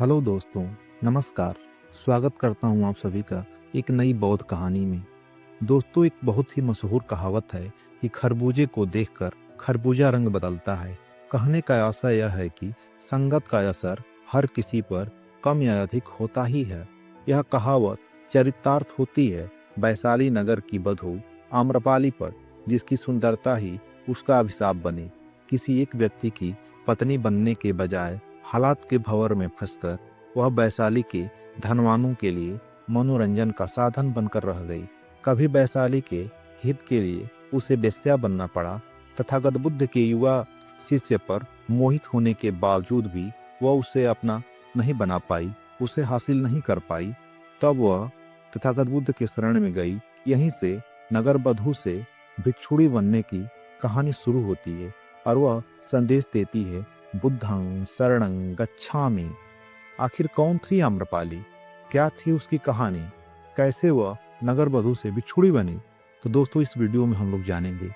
Hello दोस्तों, नमस्कार। स्वागत करता हूं आप सभी का एक नई बौद्ध कहानी में। दोस्तों, एक बहुत ही मशहूर कहावत है कि खरबूजे को देखकर खरबूजा रंग बदलता है। कहने का आशा यह है कि संगत का असर हर किसी पर कम या अधिक होता ही है। यह कहावत चरितार्थ होती है वैशाली नगर की बधू आम्रपाली पर, जिसकी सुंदरता ही उसका अभिशाप बने। किसी एक व्यक्ति की पत्नी बनने के बजाय हालात के भंवर में फंसकर वह वैशाली के धनवानों के लिए मनोरंजन का साधन बनकर रह गई। कभी वैशाली के हित के लिए उसे वेश्या बनना पड़ा। तथागत बुद्ध के युवा शिष्य पर मोहित होने के बावजूद भी वह उसे अपना नहीं बना पाई, उसे हासिल नहीं कर पाई। तब वह तथागत बुद्ध के शरण में गई। यहीं से नगर बधू से भिक्षुणी बनने की कहानी शुरू होती है और वह संदेश देती है, बुद्धं शरणं गच्छामि। आखिर कौन थी आम्रपाली? क्या थी उसकी कहानी? कैसे वह नगर वधू से बिछुड़ी बनी? तो दोस्तों, इस वीडियो में हम लोग जानेंगे।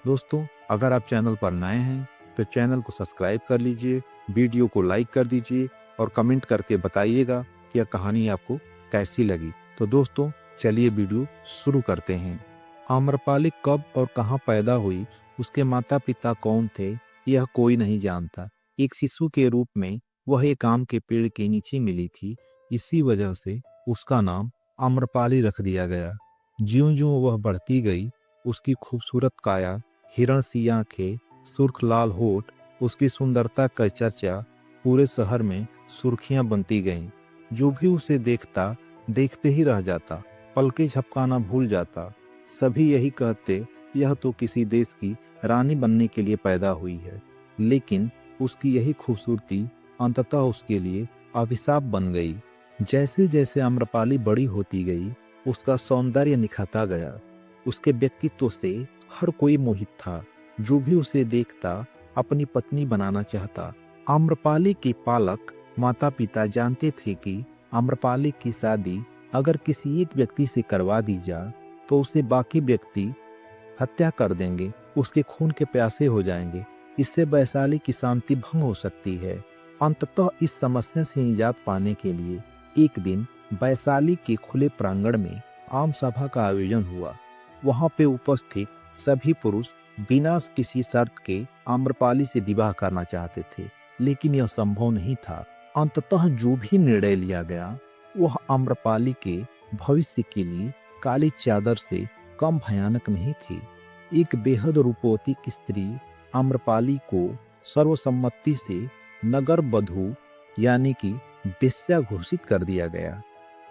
दोस्तों, अगर आप चैनल पर नए हैं तो चैनल को सब्सक्राइब कर लीजिए, वीडियो को लाइक कर दीजिए और कमेंट करके बताइएगा कि यह कहानी आपको कैसी लगी। तो दोस्तों, चलिए वीडियो शुरू करते हैं। आम्रपाली कब और कहाँ पैदा हुई, उसके माता पिता कौन थे, यह कोई नहीं जानता। एक शिशु के रूप में वह एक आम के पेड़ के नीचे मिली थी। इसी वजह से उसका नाम आम्रपाली रख दिया गया। ज्यों-ज्यों वह बढ़ती गई, उसकी खूबसूरत काया, हिरण सी आंखें, सुर्ख लाल होठ, उसकी सुंदरता का चर्चा पूरे शहर में सुर्खियां बनती गईं। जो भी उसे देखता, देखते ही रह जाता, पलकें झपकाना भूल जाता। सभी यही कहते, यह तो किसी देश की रानी बनने के लिए पैदा हुई है। लेकिन उसकी यही खूबसूरती अंततः उसके लिए अभिशाप बन गई। जैसे जैसे आम्रपाली बड़ी होती गई, उसका सौंदर्य निखरता गया। उसके व्यक्तित्व से हर कोई मोहित था। जो भी उसे देखता अपनी पत्नी बनाना चाहता। आम्रपाली के पालक माता पिता जानते थे कि आम्रपाली की शादी अगर किसी एक व्यक्ति से करवा दी जाए तो उसे बाकी व्यक्ति हत्या कर देंगे, उसके खून के प्यासे हो जाएंगे। इससे वैशाली की शांति भंग हो सकती है। अंततः इस समस्या से निजात पाने के लिए एक दिन वैशाली के खुले प्रांगण में आम सभा का आयोजन हुआ। वहां पे उपस्थित सभी पुरुष बिना किसी शर्त के आम्रपाली से विवाह करना चाहते थे, लेकिन यह संभव नहीं था। अंततः जो भी निर्णय लिया गया वह आम्रपाली के भविष्य के लिए काली चादर से कम भयानक नहीं थी। एक बेहद रूपवती स्त्री आम्रपाली को सर्वसम्मति से नगर बधू यानी कि वेश्या घोषित कर दिया गया।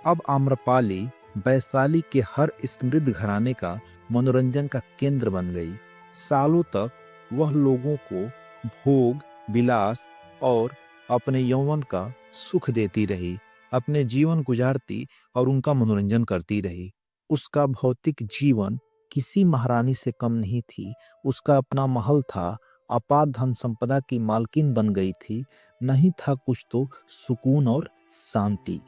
अब आम्रपाली वैशाली के हर समृद्ध घराने का मनोरंजन का केंद्र बन गई। सालों तक वह लोगों को भोग विलास और अपने यौवन का सुख देती रही, अपने जीवन गुजारती और उनका मनोरंजन करती रही। उसका भौतिक जीवन किसी महारानी से कम नहीं थी। उसका अपना महल था, अपार धन संपदा की मालकिन बन गई थी। नहीं था कुछ तो सुकून और शांति।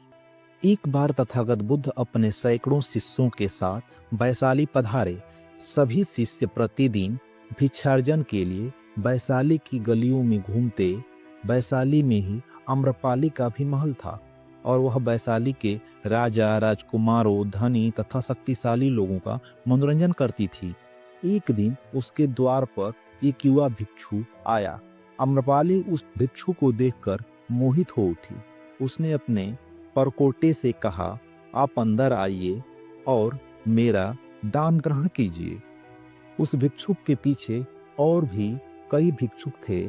एक बार तथागत बुद्ध अपने सैकड़ों शिष्यों के साथ वैशाली पधारे। सभी शिष्य प्रतिदिन भिक्षार्जन के लिए वैशाली की गलियों में घूमते। वैशाली में ही आम्रपाली का भी महल था और वह वैशाली के राजा राजकुमारों धनी तथा शक्तिशाली लोगों का मनोरंजन करती थी। एक दिन उसके द्वार पर एक युवा भिक्षु आया। आम्रपाली उस भिक्षु को देखकर मोहित हो उठी। उसने अपने परकोटे से कहा, आप अंदर आइए और मेरा दान ग्रहण कीजिए। उस भिक्षुक के पीछे और भी कई भिक्षुक थे।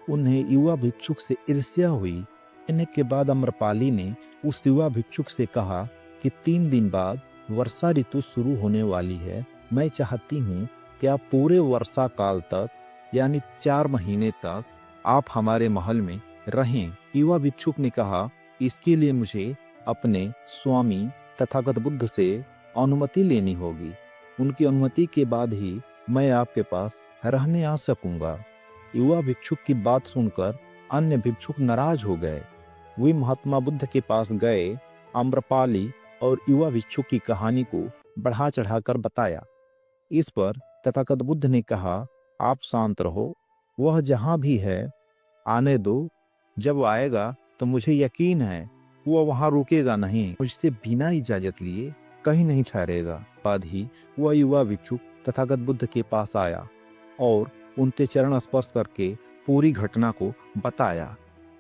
उन्हें युवा भिक्षुक से ईर्ष्या हुई। इन्हें के बाद आम्रपाली ने उस युवा भिक्षुक से कहा कि 3 दिन बाद वर्षा ऋतु शुरू होने वाली है। मैं चाहती हूँ कि आप पूरे वर्षा काल तक यानी 4 महीने तक आप हमारे महल में रहें। युवा भिक्षुक ने कहा, इसके लिए मुझे अपने स्वामी तथागत बुद्ध से अनुमति लेनी होगी। उनकी अनुमति के बाद ही मैं आपके पास रहने आ सकूंगा। युवा भिक्षुक की बात सुनकर अन्य भिक्षुक नाराज हो गए। वे महात्मा बुद्ध के पास गए। आम्रपाली और युवा भिक्षुक की कहानी को बढ़ा चढ़ाकर बताया। इस पर तथागत बुद्ध ने कहा, आप शांत रहो, वह जहां भी है आने दो। जब वो आएगा तो मुझे यकीन है वह वहां रुकेगा नहीं, मुझसे बिना इजाजत लिए कहीं नहीं ठहरेगा। बाद ही वह युवा भिक्षुक तथागत बुद्ध के पास आया और उनके चरण स्पर्श करके पूरी घटना को बताया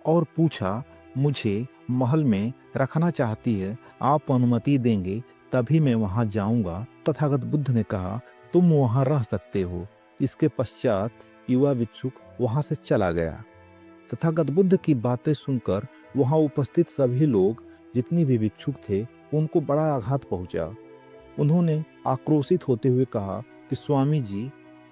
और पूछा, मुझे महल में रखना चाहती है, आप अनुमति देंगे तभी मैं वहां जाऊंगा। तथागत बुद्ध ने कहा, तुम वहां रह सकते हो। इसके पश्चात युवा भिक्षुक वहां से चला गया। तथागत बुद्ध की बातें सुनकर वहां उपस्थित सभी लोग, जितने भी भिक्षुक थे, उनको बड़ा आघात पहुंचा। उन्होंने आक्रोशित होते हुए कहा कि स्वामी जी,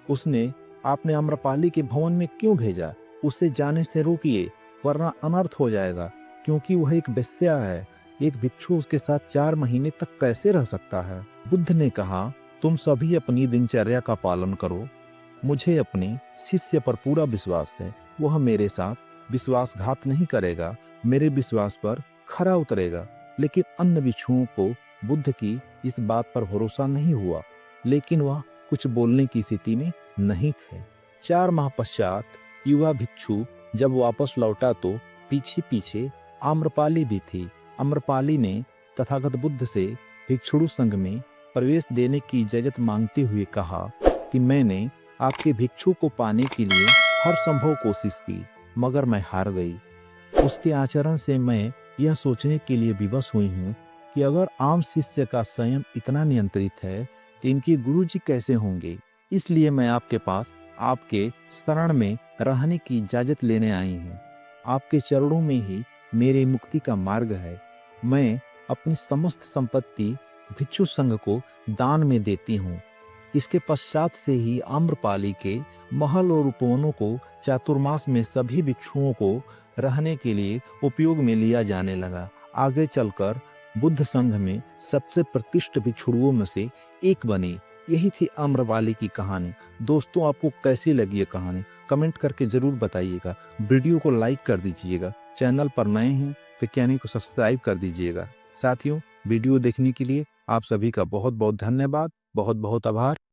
उसने आपने आम्रपाली के भवन में क्यों भेजा? उसे जाने से रोकिए, वरना अनर्थ हो जाएगा, क्योंकि वह एक वेश्या है। एक भिक्षु उसके साथ 4 महीने तक कैसे रह सकता है? बुद्ध ने कहा, तुम सभी अपनी दिनचर्या का पालन करो। मुझे अपने शिष्य पर पूरा विश्वास है। वह मेरे साथ विश्वासघात नहीं करेगा, मेरे विश्वास पर खरा उतरेगा। लेकिन अन्य भिक्षुओं को बुद्ध की इस बात पर भरोसा नहीं हुआ, लेकिन वह कुछ बोलने की स्थिति में नहीं थे। 4 माह पश्चात युवा भिक्षु जब वापस लौटा तो पीछे पीछे आम्रपाली भी थी। आम्रपाली ने तथागत बुद्ध से भिक्षुणी संघ में प्रवेश देने की इजाजत मांगते हुए कहा कि मैंने आपके भिक्षु को पाने के लिए हर संभव कोशिश की, मगर मैं हार गई। उसके आचरण से मैं यह सोचने के लिए विवश हुई हूँ कि अगर आम शिष्य का संयम इतना नियंत्रित है तो इनके गुरुजी कैसे होंगे। इसलिए मैं आपके पास आपके शरण में रहने की इजाजत लेने आई हूँ। आपके चरणों में ही मेरी मुक्ति का मार्ग है। मैं अपनी समस्त संपत्ति भिक्षु संघ को दान में देती हूँ। इसके पश्चात से ही आम्रपाली के महल और उपवनों को चातुर्मास में सभी भिक्षुओं को रहने के लिए उपयोग में लिया जाने लगा। आगे चलकर बुद्ध संघ में सबसे प्रतिष्ठित भिक्षुओं में से एक बने। यही थी आम्रपाली की कहानी। दोस्तों, आपको कैसी लगी ये कहानी कमेंट करके जरूर बताइएगा। वीडियो को लाइक कर दीजिएगा। चैनल पर नए हैं फिर चैनल को सब्सक्राइब कर दीजिएगा। साथियों, वीडियो देखने के लिए आप सभी का बहुत बहुत धन्यवाद, बहुत बहुत आभार।